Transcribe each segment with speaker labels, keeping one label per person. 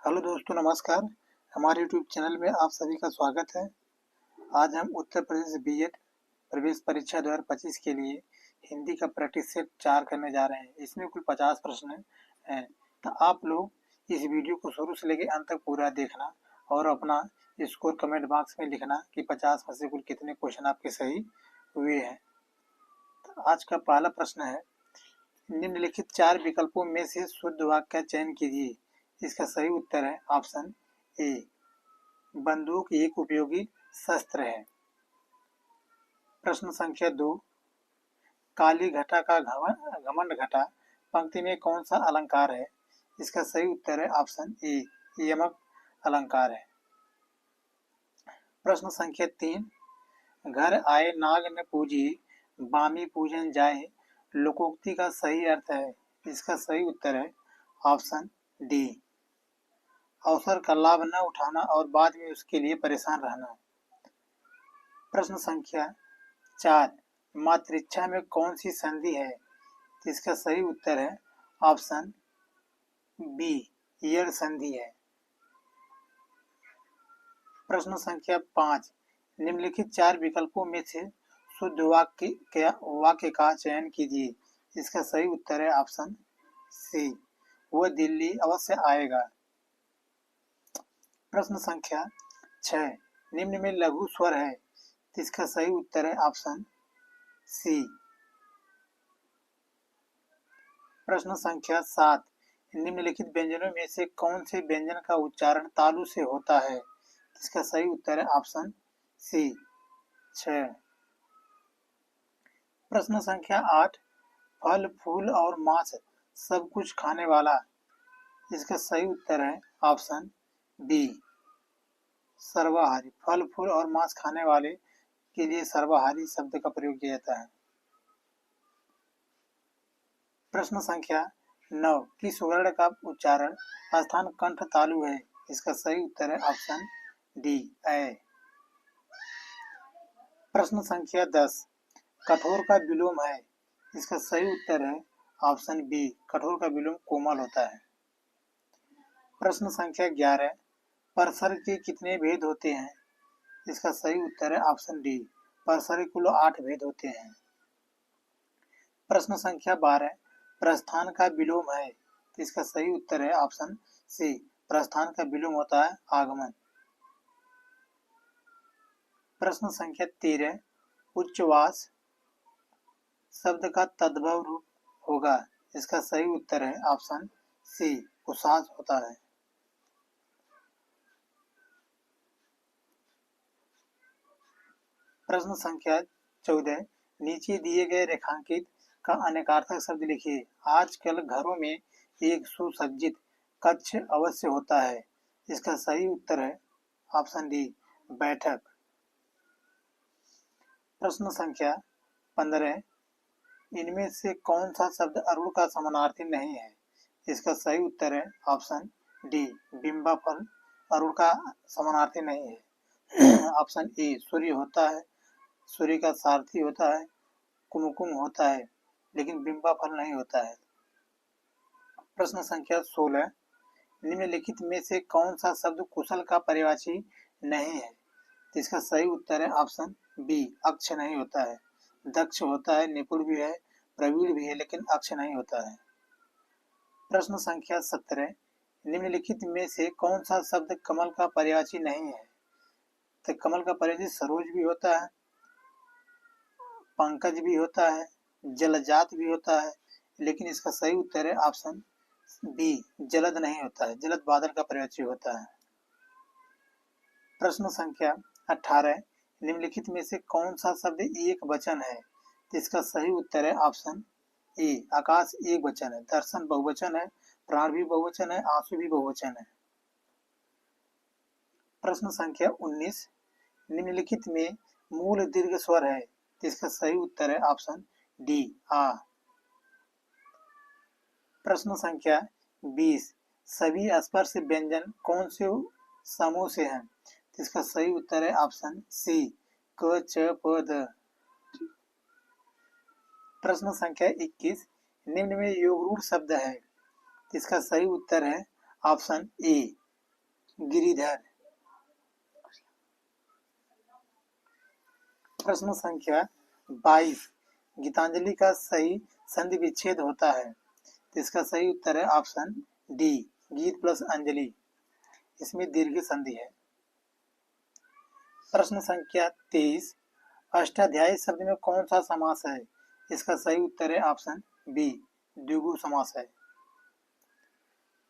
Speaker 1: Hello दोस्तों, नमस्कार। हमारे यूट्यूब चैनल में आप सभी का स्वागत है। आज हम उत्तर प्रदेश बीएड प्रवेश परीक्षा 2025 के लिए हिंदी का प्रैक्टिस सेट 4 करने जा रहे हैं। इसमें कुल 50 प्रश्न हैं। तो आप लोग इस वीडियो को शुरू से लेकर अंत तक पूरा देखना और अपना स्कोर कमेंट बॉक्स में लिखना कि 50 में से कुल कितने क्वेश्चन आपके सही हुए हैं। तो आज का पहला प्रश्न है, निम्नलिखित 4 विकल्पों में से शुद्ध वाक्य का चयन कीजिए। इसका सही उत्तर है ऑप्शन ए, बंदूक एक उपयोगी शस्त्र है। प्रश्न संख्या 2, काली घटा का घमंड घटा पंक्ति में कौन सा अलंकार है? इसका सही उत्तर है ऑप्शन ए, यमक अलंकार है। प्रश्न संख्या 3, घर आए नाग न पूजी बामी पूजन जाए लोकोक्ति का सही अर्थ है। इसका सही उत्तर है ऑप्शन डी, अवसर का लाभ न उठाना और बाद में उसके लिए परेशान रहना। प्रश्न संख्या 4, मातृच्छा में कौन सी संधि है? इसका सही उत्तर है ऑप्शन बी, यड़ संधि है। प्रश्न संख्या 5, निम्नलिखित 4 विकल्पों में से शुद्ध वाक्य का चयन कीजिए। इसका सही उत्तर है ऑप्शन सी, वह दिल्ली अवश्य आएगा। प्रश्न संख्या 6, निम्न में लघु स्वर है। इसका सही उत्तर है ऑप्शन सी। प्रश्न संख्या 7, निम्नलिखित व्यंजनों में से कौन से व्यंजन का उच्चारण तालु से होता है? इसका सही उत्तर है ऑप्शन सी, 6। प्रश्न संख्या 8, फल फूल और मांस सब कुछ खाने वाला। इसका सही उत्तर है ऑप्शन बी, सर्वाहारी। फल फूल और मांस खाने वाले के लिए सर्वाहारी शब्द का प्रयोग किया जाता है। प्रश्न संख्या 9, किस वर्ण का उच्चारण स्थान कंठ तालु है? इसका सही उत्तर है ऑप्शन डी, ए। प्रश्न संख्या 10, कठोर का विलोम है। इसका सही उत्तर है ऑप्शन बी, कठोर का विलोम कोमल होता है। प्रश्न संख्या 11, परसर के कितने भेद होते हैं? इसका सही उत्तर है ऑप्शन डी, परसर के कुल 8 भेद होते हैं। प्रश्न संख्या 12, प्रस्थान का विलोम है। इसका सही उत्तर है ऑप्शन सी, प्रस्थान का विलोम होता है आगमन। प्रश्न संख्या 13, उच्चवास शब्द का तद्भव रूप होगा। इसका सही उत्तर है ऑप्शन सी, उसास होता है। प्रश्न संख्या 14, नीचे दिए गए रेखांकित का अनेकार्थक शब्द लिखिए। आजकल घरों में एक सुसज्जित कक्ष अवश्य होता है। इसका सही उत्तर है ऑप्शन डी, बैठक। प्रश्न संख्या 15, इनमें से कौन सा शब्द अरुण का समानार्थी नहीं है? इसका सही उत्तर है ऑप्शन डी, बिंबाफल अरुण का समानार्थी नहीं है। ऑप्शन ए, सूर्य होता है, सूर्य का सारथी होता है, कुमकुम होता है, लेकिन बिंबाफल नहीं होता है। प्रश्न संख्या 16, निम्नलिखित में से कौन सा शब्द कुशल का पर्यायवाची नहीं है? इसका सही उत्तर है ऑप्शन बी, अक्ष नहीं होता है। दक्ष होता है, निपुण भी है, प्रवीण भी है, लेकिन अक्ष नहीं होता है। प्रश्न संख्या 17, निम्नलिखित में से कौन सा शब्द कमल का पर्यायवाची नहीं है? तो कमल का पर्यायवाची सरोज भी होता है, पंकज भी होता है, जलजात भी होता है, लेकिन इसका सही उत्तर है ऑप्शन बी, जलद नहीं होता है। जलद बादल का पर्यायवाची होता है। प्रश्न संख्या 18, निम्नलिखित में से कौन सा शब्द एक वचन है? इसका सही उत्तर है ऑप्शन ए, आकाश एक वचन है, दर्शन बहुवचन है, प्राण भी बहुवचन है, आंसू भी बहुवचन है। प्रश्न संख्या 19, निम्नलिखित में मूल दीर्घ स्वर है। इसका सही उत्तर है ऑप्शन डी, आ। प्रश्न संख्या 20, सभी स्पर्श व्यंजन कौन से समूह से हैं? इसका सही उत्तर है ऑप्शन सी, क च प द। प्रश्न संख्या 21, निम्न में योगरूढ़ शब्द है। इसका सही उत्तर है ऑप्शन ए, गिरिधर। प्रश्न संख्या 22, गीतांजलि का सही संधि विच्छेद होता है, तो इसका सही उत्तर है ऑप्शन डी, गीत प्लस अंजलि, इसमें दीर्घ संधि है। प्रश्न संख्या 23, अष्टाध्यायी शब्द में कौन सा समास है, इसका सही उत्तर है ऑप्शन बी, द्विगु समास है।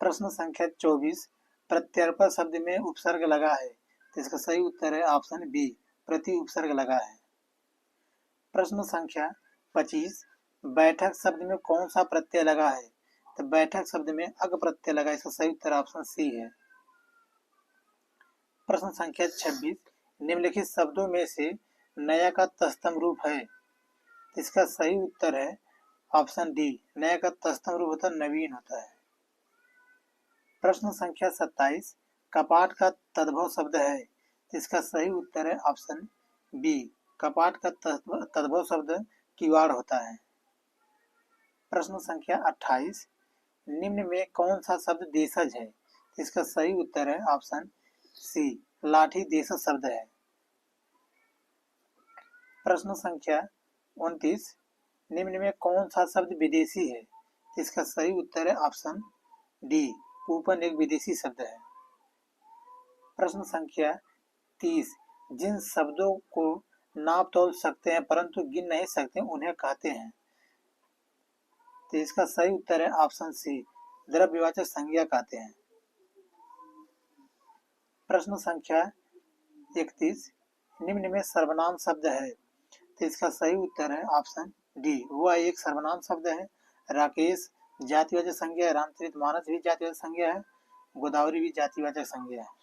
Speaker 1: प्रश्न संख्या 24, प्रत्यर्पण शब्द में उपसर्ग लगा है, तो इसका सही उत्तर है ऑप्शन बी, प्रति उपसर्ग लगा है। प्रश्न संख्या 25, बैठक शब्द में कौन सा प्रत्यय लगा है, तो बैठक शब्द में अग प्रत्यय लगा, इसका सही उत्तर ऑप्शन सी है। प्रश्न संख्या 26, निम्नलिखित शब्दों में से नया का तत्सम रूप है, इसका सही उत्तर है ऑप्शन डी, नया का तत्सम रूप होता है नवीन होता है। प्रश्न संख्या 27, कपाट का तद्भव शब्द है, इसका सही उत्तर है ऑप्शन बी, कपाट का तद्भव शब्द किवाड़ होता है। प्रश्न संख्या 28, निम्न में कौन सा शब्द देशज है, इसका सही उत्तर है ऑप्शन सी, लाठी देशज शब्द है। प्रश्न संख्या 29, निम्न में कौन सा शब्द विदेशी है, इसका सही उत्तर है ऑप्शन डी, कूपन एक विदेशी शब्द है। प्रश्न संख्या 30, जिन शब्दों को नाप तोल सकते हैं परंतु गिन नहीं सकते उन्हें कहते हैं, तो इसका सही उत्तर है ऑप्शन सी, द्रव्यवाचक संज्ञा कहते हैं। प्रश्न संख्या 31, निम्न में सर्वनाम शब्द है, तो इसका सही उत्तर है ऑप्शन डी, वह एक सर्वनाम शब्द है। राकेश जातिवाचक संज्ञा है, रामचरित मानस भी जातिवाचक संज्ञा है, गोदावरी भी जातिवाचक संज्ञा है।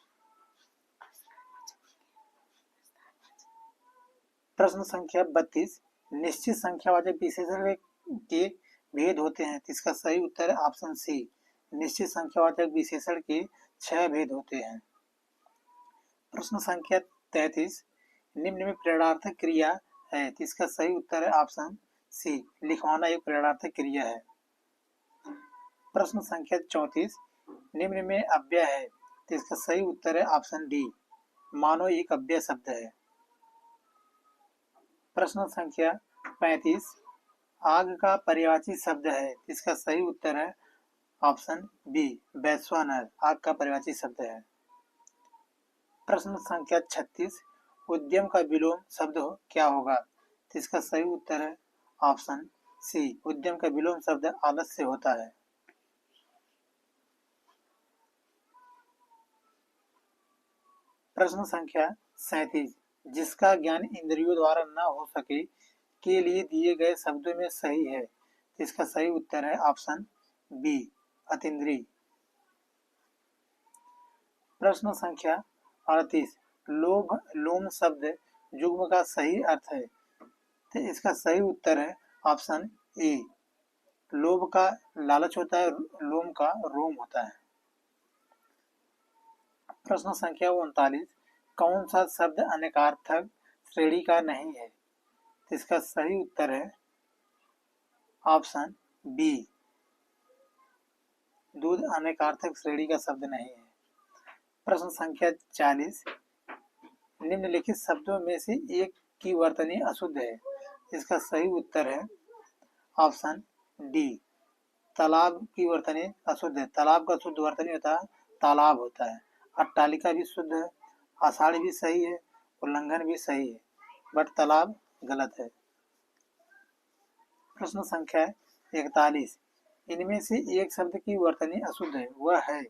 Speaker 1: प्रश्न संख्या 32, निश्चित संख्यावाचक विशेषण के भेद होते हैं, तो इसका सही उत्तर है ऑप्शन सी, निश्चित संख्यावाचक विशेषण के 6 भेद होते हैं। प्रश्न संख्या 33, निम्न में प्रेरणार्थक क्रिया है, तो इसका सही उत्तर है ऑप्शन सी, लिखवाना एक प्रेरणार्थक क्रिया है। प्रश्न संख्या 34, निम्न में अव्यय है, तो इसका सही उत्तर है ऑप्शन डी, मानो एक अव्यय शब्द है। प्रश्न संख्या 35, आग का पर्यायवाची शब्द है, इसका सही उत्तर है ऑप्शन बी, वैश्वानर आग का पर्यायवाची शब्द है। प्रश्न संख्या 36, उद्यम का विलोम शब्द क्या होगा, तो इसका सही उत्तर है ऑप्शन सी, उद्यम का विलोम शब्द आलस्य होता है। प्रश्न संख्या 37, जिसका ज्ञान इंद्रियों द्वारा न हो सके के लिए दिए गए शब्दों में सही है, इसका सही उत्तर है ऑप्शन बी, अतीन्द्रिय। प्रश्न संख्या 38, लोभ लोम शब्द युग्म का सही अर्थ है, तो इसका सही उत्तर है ऑप्शन ए, लोभ का लालच होता है, लोम का रोम होता है। प्रश्न संख्या 39, कौन सा शब्द अनेकार्थक श्रेणी का नहीं है, इसका सही उत्तर है ऑप्शन बी, दूध अनेकार्थक श्रेणी का शब्द नहीं है। प्रश्न संख्या 40, निम्नलिखित शब्दों में से एक की वर्तनी अशुद्ध है, इसका सही उत्तर है ऑप्शन डी, तालाब की वर्तनी अशुद्ध है, तालाब का शुद्ध वर्तनी होता है तालाब होता है। अट्टालिका भी शुद्ध है, आषाढ़ भी सही है, उल्लंघन भी सही है, बट तालाब गलत है। प्रश्न संख्या 41, इनमें से एक शब्द की वर्तनी अशुद्ध है, वह है,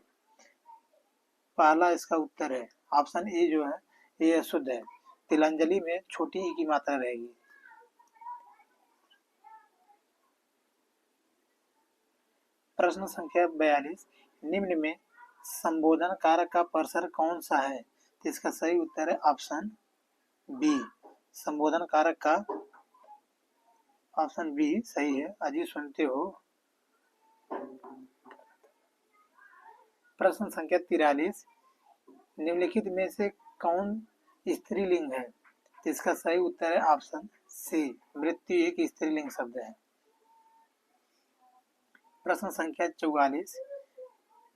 Speaker 1: पहला इसका उत्तर है ऑप्शन ए जो है ये अशुद्ध है, तिलांजलि में छोटी ई की मात्रा रहेगी। प्रश्न संख्या 42, निम्न में संबोधन कारक का परसर कौन सा है, तो इसका सही उत्तर है ऑप्शन बी, संबोधन कारक का ऑप्शन बी सही है, अजी सुनते हो। प्रश्न संख्या 43, निम्नलिखित में से कौन स्त्रीलिंग है, तो इसका सही उत्तर है ऑप्शन सी, मृत्यु एक स्त्रीलिंग शब्द है। प्रश्न संख्या 44,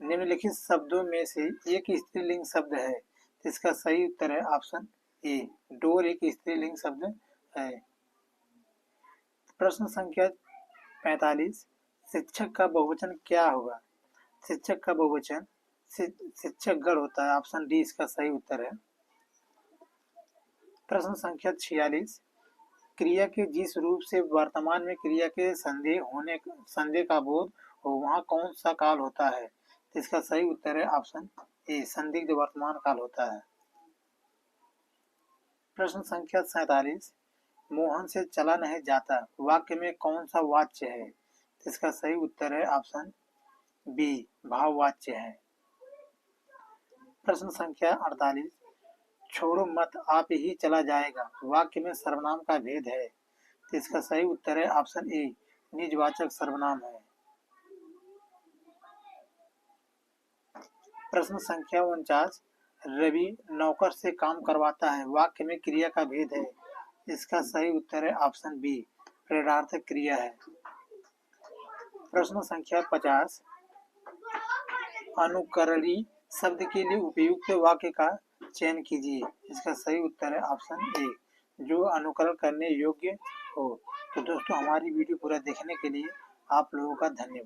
Speaker 1: निम्नलिखित शब्दों में से एक स्त्रीलिंग शब्द है, तो इसका सही उत्तर है ऑप्शन ए, डोर एक स्त्रीलिंग शब्द है। प्रश्न संख्या 45, शिक्षक का बहुवचन क्या होगा? शिक्षक का बहुवचन शिक्षक गण होता है, ऑप्शन डी इसका सही उत्तर है। प्रश्न संख्या 46, क्रिया के जिस रूप से वर्तमान में क्रिया के संदेह का बोध हो वहाँ कौन सा काल होता है? तो इसका सही उत्तर है ऑप्शन ए, संदिग्ध वर्तमान काल होता है। प्रश्न संख्या 47, मोहन से चला नहीं जाता वाक्य में कौन सा वाच्य है? तो इसका सही उत्तर है ऑप्शन बी, भाववाच्य है। प्रश्न संख्या 48, छोड़ो मत आप ही चला जाएगा वाक्य में सर्वनाम का भेद है, तो इसका सही उत्तर है ऑप्शन ए, निजवाचक सर्वनाम है। प्रश्न संख्या 49, रवि नौकर से काम करवाता है वाक्य में क्रिया का भेद है, इसका सही उत्तर है ऑप्शन बी, प्रेरणार्थक क्रिया है। प्रश्न संख्या 50, अनुकरणीय शब्द के लिए उपयुक्त वाक्य का चयन कीजिए, इसका सही उत्तर है ऑप्शन ए, जो अनुकरण करने योग्य हो। तो दोस्तों हमारी वीडियो पूरा देखने के लिए आप लोगों का धन्यवाद।